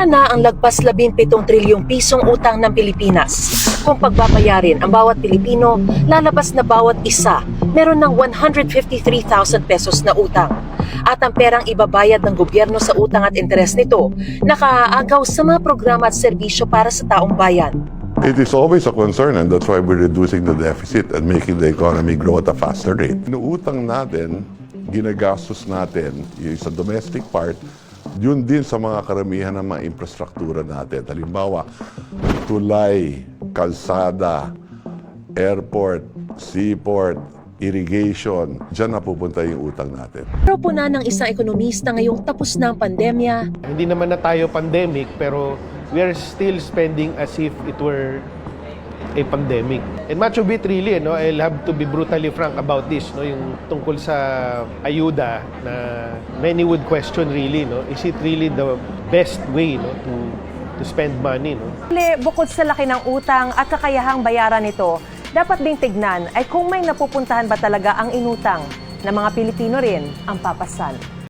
Wala na ang lagpas 17 trilyong pisong utang ng Pilipinas. Kung pagbabayarin ang bawat Pilipino, lalabas na bawat isa meron ng 153,000 pesos na utang. At ang perang ibabayad ng gobyerno sa utang at interes nito, nakaaagaw sa mga programa at serbisyo para sa taong bayan. It is always a concern, and that's why we're reducing the deficit and making the economy grow at a faster rate. Inuutang natin, ginagastos natin, yung sa domestic part, yun din sa mga karamihan ng mga infrastruktura natin. Halimbawa, tulay, kalsada, airport, seaport, irrigation, dyan napupunta yung utang natin. Pero puna ng isang ekonomista ngayong tapos na ang pandemya, Hindi naman na tayo pandemic, pero we are still spending as if it were a pandemic. And much of it really, I'll have to be brutally frank about this, yung tungkol sa ayuda na many would question really, is it really the best way, to spend money, Bukod sa laki ng utang at kakayahang bayaran nito, dapat ding tignan ay kung may napupuntahan ba talaga ang inutang na mga Pilipino rin ang papasan.